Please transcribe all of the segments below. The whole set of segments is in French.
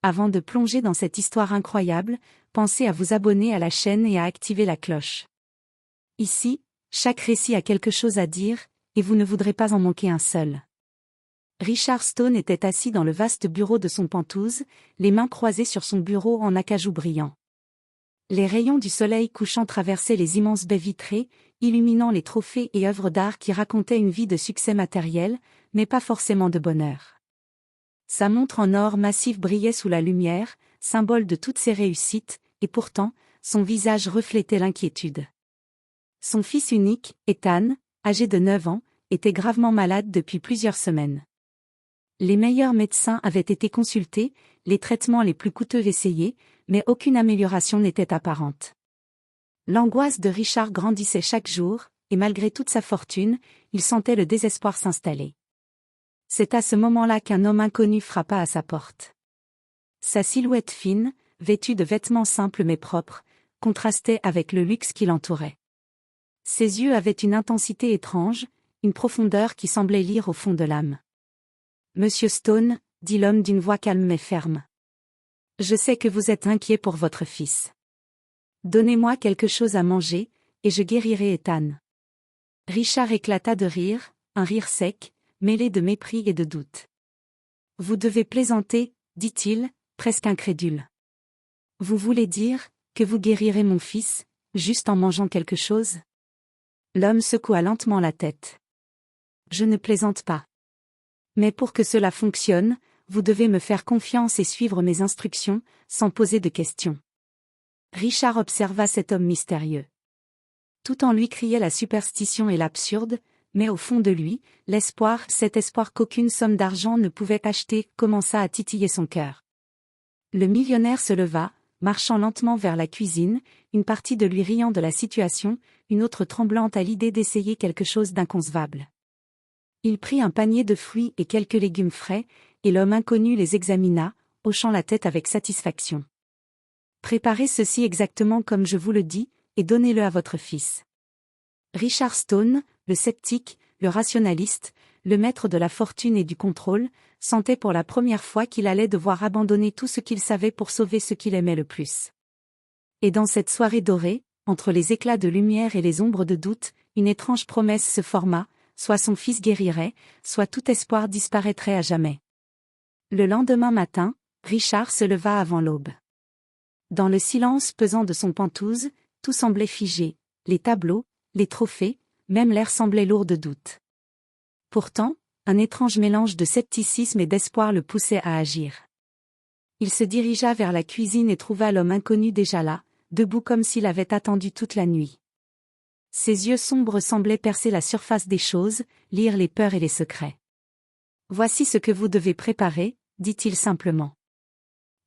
Avant de plonger dans cette histoire incroyable, pensez à vous abonner à la chaîne et à activer la cloche. Ici, chaque récit a quelque chose à dire, et vous ne voudrez pas en manquer un seul. Richard Stone était assis dans le vaste bureau de son Penthouse, les mains croisées sur son bureau en acajou brillant. Les rayons du soleil couchant traversaient les immenses baies vitrées, illuminant les trophées et œuvres d'art qui racontaient une vie de succès matériel, mais pas forcément de bonheur. Sa montre en or massif brillait sous la lumière, symbole de toutes ses réussites, et pourtant, son visage reflétait l'inquiétude. Son fils unique, Ethan, âgé de 9 ans, était gravement malade depuis plusieurs semaines. Les meilleurs médecins avaient été consultés, les traitements les plus coûteux essayés, mais aucune amélioration n'était apparente. L'angoisse de Richard grandissait chaque jour, et malgré toute sa fortune, il sentait le désespoir s'installer. C'est à ce moment-là qu'un homme inconnu frappa à sa porte. Sa silhouette fine, vêtue de vêtements simples mais propres, contrastait avec le luxe qui l'entourait. Ses yeux avaient une intensité étrange, une profondeur qui semblait lire au fond de l'âme. « Monsieur Stone », dit l'homme d'une voix calme mais ferme. « Je sais que vous êtes inquiet pour votre fils. Donnez-moi quelque chose à manger, et je guérirai Ethan. » Richard éclata de rire, un rire sec, mêlé de mépris et de doute. « Vous devez plaisanter, dit-il, presque incrédule. Vous voulez dire que vous guérirez mon fils, juste en mangeant quelque chose ?» L'homme secoua lentement la tête. « Je ne plaisante pas. Mais pour que cela fonctionne, vous devez me faire confiance et suivre mes instructions, sans poser de questions. » Richard observa cet homme mystérieux. Tout en lui criait la superstition et l'absurde, mais au fond de lui, l'espoir, cet espoir qu'aucune somme d'argent ne pouvait acheter, commença à titiller son cœur. Le millionnaire se leva, marchant lentement vers la cuisine, une partie de lui riant de la situation, une autre tremblante à l'idée d'essayer quelque chose d'inconcevable. Il prit un panier de fruits et quelques légumes frais, et l'homme inconnu les examina, hochant la tête avec satisfaction. « Préparez ceci exactement comme je vous le dis, et donnez-le à votre fils. » Richard Stone, le sceptique, le rationaliste, le maître de la fortune et du contrôle, sentait pour la première fois qu'il allait devoir abandonner tout ce qu'il savait pour sauver ce qu'il aimait le plus. Et dans cette soirée dorée, entre les éclats de lumière et les ombres de doute, une étrange promesse se forma, soit son fils guérirait, soit tout espoir disparaîtrait à jamais. Le lendemain matin, Richard se leva avant l'aube. Dans le silence pesant de son Penthouse, tout semblait figé, les tableaux, les trophées, même l'air semblait lourd de doute. Pourtant, un étrange mélange de scepticisme et d'espoir le poussait à agir. Il se dirigea vers la cuisine et trouva l'homme inconnu déjà là, debout comme s'il avait attendu toute la nuit. Ses yeux sombres semblaient percer la surface des choses, lire les peurs et les secrets. « Voici ce que vous devez préparer », dit-il simplement.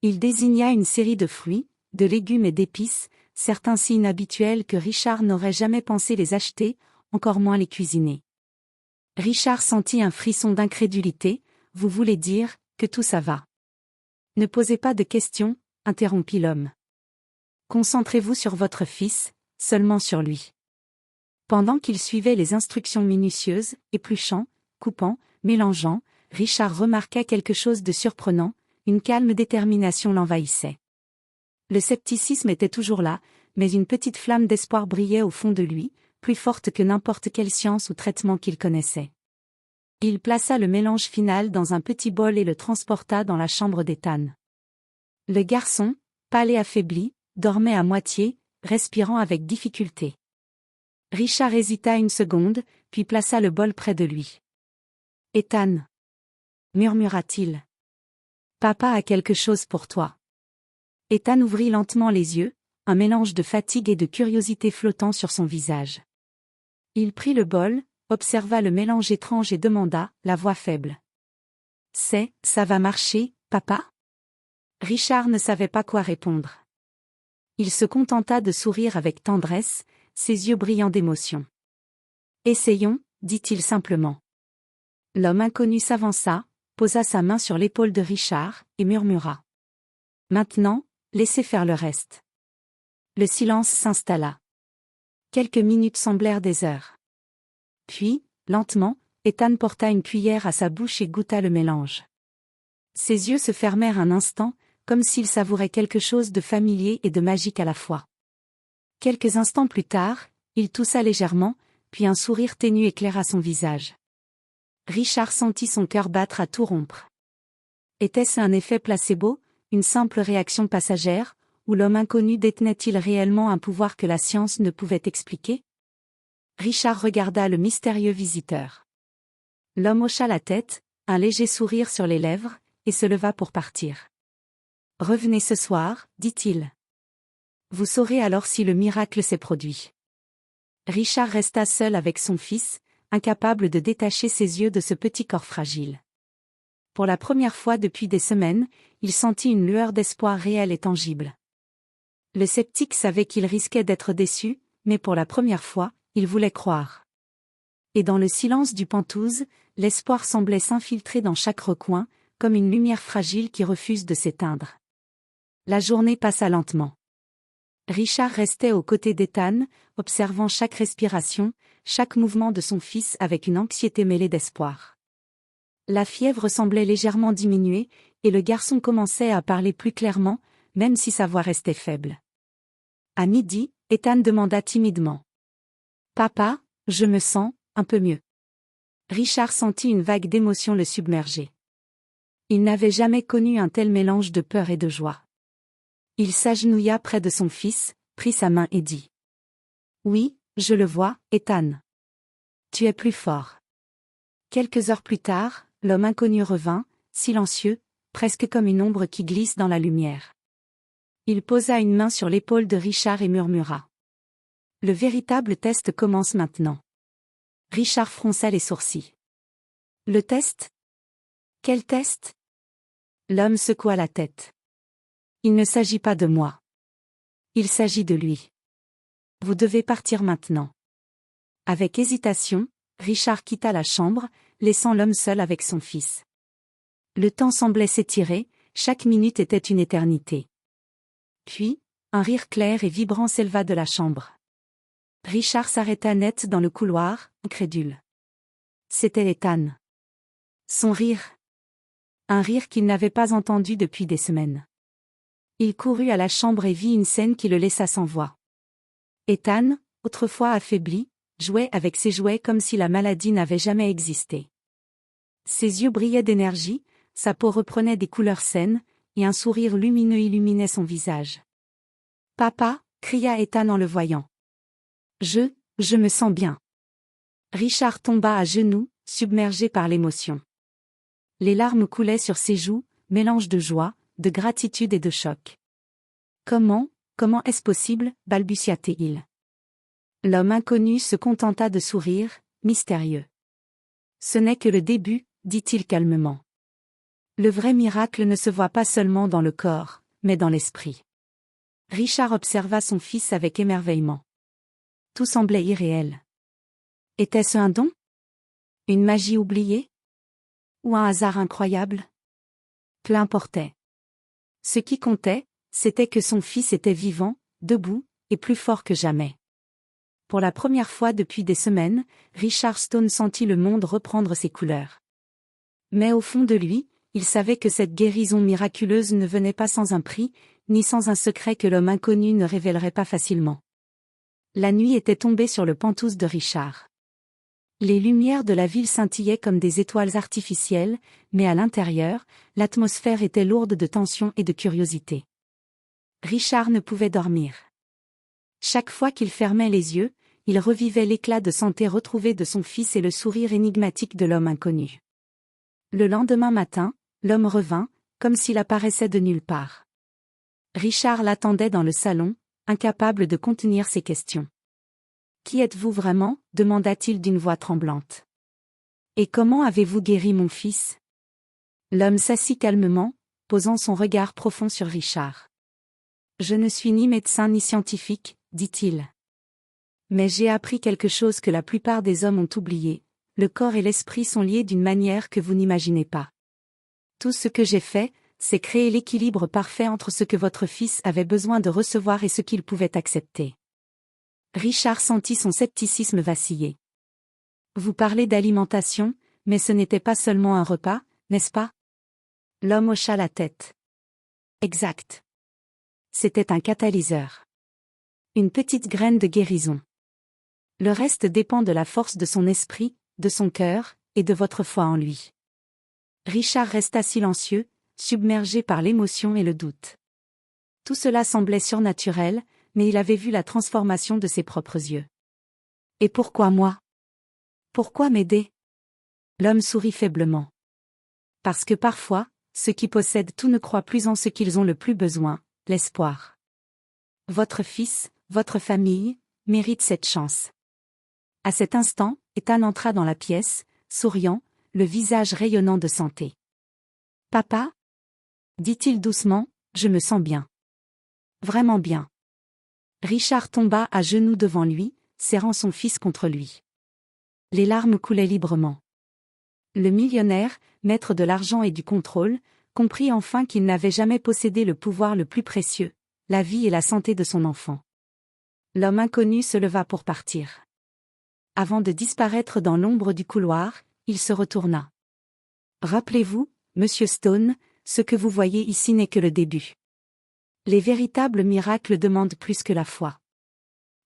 Il désigna une série de fruits, de légumes et d'épices, certains si inhabituels que Richard n'aurait jamais pensé les acheter, encore moins les cuisiner. Richard sentit un frisson d'incrédulité. « Vous voulez dire que tout ça va? » « Ne posez pas de questions, interrompit l'homme. Concentrez-vous sur votre fils, seulement sur lui. Pendant qu'il suivait les instructions minutieuses, épluchant, coupant, mélangeant, Richard remarqua quelque chose de surprenant, une calme détermination l'envahissait. Le scepticisme était toujours là, mais une petite flamme d'espoir brillait au fond de lui, plus forte que n'importe quelle science ou traitement qu'il connaissait. Il plaça le mélange final dans un petit bol et le transporta dans la chambre d'Ethan. Le garçon, pâle et affaibli, dormait à moitié, respirant avec difficulté. Richard hésita une seconde, puis plaça le bol près de lui. « Ethan » murmura-t-il. « Papa a quelque chose pour toi. » Ethan ouvrit lentement les yeux, un mélange de fatigue et de curiosité flottant sur son visage. Il prit le bol, observa le mélange étrange et demanda, la voix faible. « Ça va marcher, papa ?» Richard ne savait pas quoi répondre. Il se contenta de sourire avec tendresse, ses yeux brillants d'émotion. « Essayons, » dit-il simplement. L'homme inconnu s'avança, posa sa main sur l'épaule de Richard, et murmura. « Maintenant, laissez faire le reste. » Le silence s'installa. Quelques minutes semblèrent des heures. Puis, lentement, Ethan porta une cuillère à sa bouche et goûta le mélange. Ses yeux se fermèrent un instant, comme s'il savourait quelque chose de familier et de magique à la fois. Quelques instants plus tard, il toussa légèrement, puis un sourire ténu éclaira son visage. Richard sentit son cœur battre à tout rompre. Était-ce un effet placebo, une simple réaction passagère, ou l'homme inconnu détenait-il réellement un pouvoir que la science ne pouvait expliquer? Richard regarda le mystérieux visiteur. L'homme hocha la tête, un léger sourire sur les lèvres, et se leva pour partir. « Revenez ce soir, dit-il. Vous saurez alors si le miracle s'est produit. » Richard resta seul avec son fils, incapable de détacher ses yeux de ce petit corps fragile. Pour la première fois depuis des semaines, il sentit une lueur d'espoir réelle et tangible. Le sceptique savait qu'il risquait d'être déçu, mais pour la première fois, il voulait croire. Et dans le silence du Penthouse, l'espoir semblait s'infiltrer dans chaque recoin, comme une lumière fragile qui refuse de s'éteindre. La journée passa lentement. Richard restait aux côtés d'Ethan, observant chaque respiration, chaque mouvement de son fils avec une anxiété mêlée d'espoir. La fièvre semblait légèrement diminuer, et le garçon commençait à parler plus clairement, même si sa voix restait faible. À midi, Ethan demanda timidement. « Papa, je me sens un peu mieux. » Richard sentit une vague d'émotion le submerger. Il n'avait jamais connu un tel mélange de peur et de joie. Il s'agenouilla près de son fils, prit sa main et dit. « Oui, je le vois, Ethan. Tu es plus fort. » Quelques heures plus tard, l'homme inconnu revint, silencieux, presque comme une ombre qui glisse dans la lumière. Il posa une main sur l'épaule de Richard et murmura. « Le véritable test commence maintenant. » Richard fronça les sourcils. « Le test ? Quel test ? » L'homme secoua la tête. « Il ne s'agit pas de moi. Il s'agit de lui. Vous devez partir maintenant. » Avec hésitation, Richard quitta la chambre, laissant l'homme seul avec son fils. Le temps semblait s'étirer, chaque minute était une éternité. Puis, un rire clair et vibrant s'éleva de la chambre. Richard s'arrêta net dans le couloir, incrédule. C'était Ethan. Son rire. Un rire qu'il n'avait pas entendu depuis des semaines. Il courut à la chambre et vit une scène qui le laissa sans voix. Ethan, autrefois affaibli, jouait avec ses jouets comme si la maladie n'avait jamais existé. Ses yeux brillaient d'énergie, sa peau reprenait des couleurs saines, et un sourire lumineux illuminait son visage. « Papa !» cria Ethan en le voyant. « Je me sens bien. » Richard tomba à genoux, submergé par l'émotion. Les larmes coulaient sur ses joues, mélange de joie, de gratitude et de choc. « Comment est-ce possible ?» balbutia-t-il. L'homme inconnu se contenta de sourire, mystérieux. « Ce n'est que le début, » dit-il calmement. « Le vrai miracle ne se voit pas seulement dans le corps, mais dans l'esprit. » Richard observa son fils avec émerveillement. Tout semblait irréel. Était-ce un don? Une magie oubliée? Ou un hasard incroyable? Peu importait. Ce qui comptait, c'était que son fils était vivant, debout, et plus fort que jamais. Pour la première fois depuis des semaines, Richard Stone sentit le monde reprendre ses couleurs. Mais au fond de lui, il savait que cette guérison miraculeuse ne venait pas sans un prix, ni sans un secret que l'homme inconnu ne révélerait pas facilement. La nuit était tombée sur le Penthouse de Richard. Les lumières de la ville scintillaient comme des étoiles artificielles, mais à l'intérieur, l'atmosphère était lourde de tension et de curiosité. Richard ne pouvait dormir. Chaque fois qu'il fermait les yeux, il revivait l'éclat de santé retrouvé de son fils et le sourire énigmatique de l'homme inconnu. Le lendemain matin, l'homme revint, comme s'il apparaissait de nulle part. Richard l'attendait dans le salon, incapable de contenir ses questions. « Qui êtes-vous vraiment ?» demanda-t-il d'une voix tremblante. « Et comment avez-vous guéri mon fils ?» L'homme s'assit calmement, posant son regard profond sur Richard. « Je ne suis ni médecin ni scientifique, » dit-il. « Mais j'ai appris quelque chose que la plupart des hommes ont oublié, le corps et l'esprit sont liés d'une manière que vous n'imaginez pas. Tout ce que j'ai fait, c'est créer l'équilibre parfait entre ce que votre fils avait besoin de recevoir et ce qu'il pouvait accepter. » Richard sentit son scepticisme vaciller. « Vous parlez d'alimentation, mais ce n'était pas seulement un repas, n'est-ce pas ?» L'homme hocha la tête. Exact. C'était un catalyseur. Une petite graine de guérison. Le reste dépend de la force de son esprit, de son cœur, et de votre foi en lui. Richard resta silencieux, submergé par l'émotion et le doute. Tout cela semblait surnaturel, mais il avait vu la transformation de ses propres yeux. Et pourquoi moi? Pourquoi m'aider? L'homme sourit faiblement. Parce que parfois, ceux qui possèdent tout ne croient plus en ce qu'ils ont le plus besoin, l'espoir. Votre fils, votre famille, méritent cette chance. À cet instant, Ethan entra dans la pièce, souriant, le visage rayonnant de santé. « Papa » dit-il doucement, « je me sens bien. Vraiment bien. » Richard tomba à genoux devant lui, serrant son fils contre lui. Les larmes coulaient librement. Le millionnaire, maître de l'argent et du contrôle, comprit enfin qu'il n'avait jamais possédé le pouvoir le plus précieux, la vie et la santé de son enfant. L'homme inconnu se leva pour partir. Avant de disparaître dans l'ombre du couloir, il se retourna. « Rappelez-vous, Monsieur Stone, ce que vous voyez ici n'est que le début. Les véritables miracles demandent plus que la foi.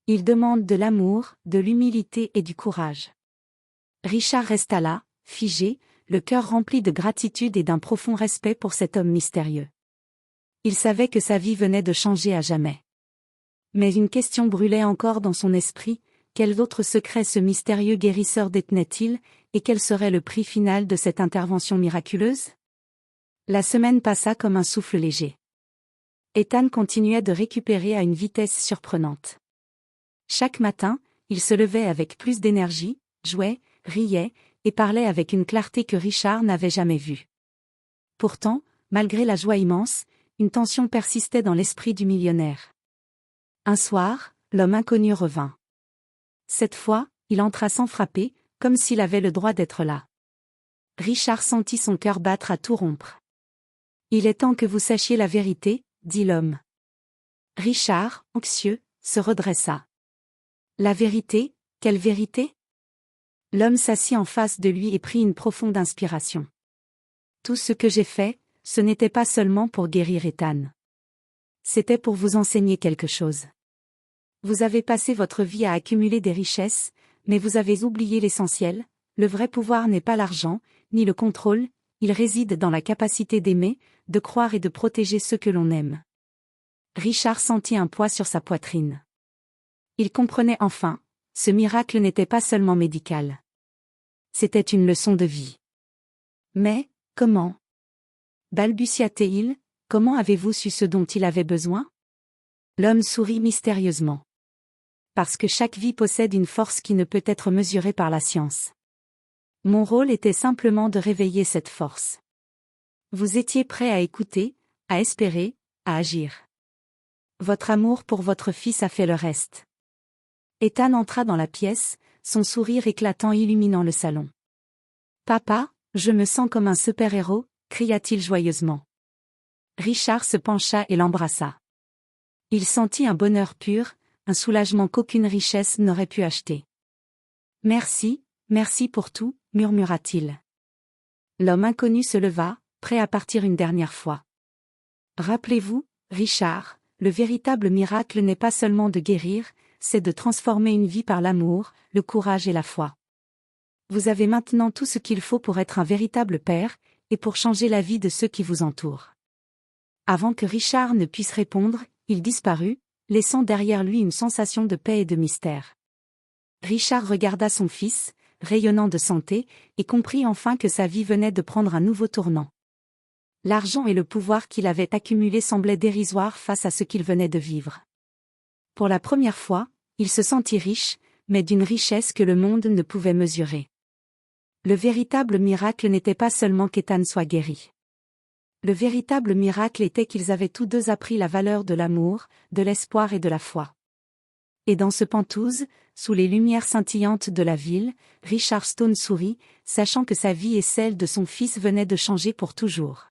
Ils demandent de l'amour, de l'humilité et du courage. » Richard resta là, figé, le cœur rempli de gratitude et d'un profond respect pour cet homme mystérieux. Il savait que sa vie venait de changer à jamais. Mais une question brûlait encore dans son esprit, quel autre secret ce mystérieux guérisseur détenait-il, et quel serait le prix final de cette intervention miraculeuse? La semaine passa comme un souffle léger. Ethan continuait de récupérer à une vitesse surprenante. Chaque matin, il se levait avec plus d'énergie, jouait, riait, et parlait avec une clarté que Richard n'avait jamais vue. Pourtant, malgré la joie immense, une tension persistait dans l'esprit du millionnaire. Un soir, l'homme inconnu revint. Cette fois, il entra sans frapper, comme s'il avait le droit d'être là. Richard sentit son cœur battre à tout rompre. « Il est temps que vous sachiez la vérité, » dit l'homme. Richard, anxieux, se redressa. « La vérité, quelle vérité ?» L'homme s'assit en face de lui et prit une profonde inspiration. « Tout ce que j'ai fait, ce n'était pas seulement pour guérir Ethan. C'était pour vous enseigner quelque chose. Vous avez passé votre vie à accumuler des richesses, mais vous avez oublié l'essentiel, le vrai pouvoir n'est pas l'argent, ni le contrôle, il réside dans la capacité d'aimer, de croire et de protéger ceux que l'on aime. » Richard sentit un poids sur sa poitrine. Il comprenait enfin, ce miracle n'était pas seulement médical. C'était une leçon de vie. Mais, comment? Balbutia-t-il, comment avez-vous su ce dont il avait besoin? L'homme sourit mystérieusement. Parce que chaque vie possède une force qui ne peut être mesurée par la science. Mon rôle était simplement de réveiller cette force. Vous étiez prêt à écouter, à espérer, à agir. Votre amour pour votre fils a fait le reste. Ethan entra dans la pièce, son sourire éclatant illuminant le salon. « Papa, je me sens comme un super-héros » cria-t-il joyeusement. Richard se pencha et l'embrassa. Il sentit un bonheur pur, un soulagement qu'aucune richesse n'aurait pu acheter. « Merci, merci pour tout » murmura-t-il. L'homme inconnu se leva, prêt à partir une dernière fois. « Rappelez-vous, Richard, le véritable miracle n'est pas seulement de guérir, c'est de transformer une vie par l'amour, le courage et la foi. Vous avez maintenant tout ce qu'il faut pour être un véritable père, et pour changer la vie de ceux qui vous entourent. » Avant que Richard ne puisse répondre, il disparut, laissant derrière lui une sensation de paix et de mystère. Richard regarda son fils, rayonnant de santé, et comprit enfin que sa vie venait de prendre un nouveau tournant. L'argent et le pouvoir qu'il avait accumulés semblaient dérisoires face à ce qu'il venait de vivre. Pour la première fois, il se sentit riche, mais d'une richesse que le monde ne pouvait mesurer. Le véritable miracle n'était pas seulement qu'Ethan soit guéri. Le véritable miracle était qu'ils avaient tous deux appris la valeur de l'amour, de l'espoir et de la foi. Et dans ce Penthouse, sous les lumières scintillantes de la ville, Richard Stone sourit, sachant que sa vie et celle de son fils venaient de changer pour toujours.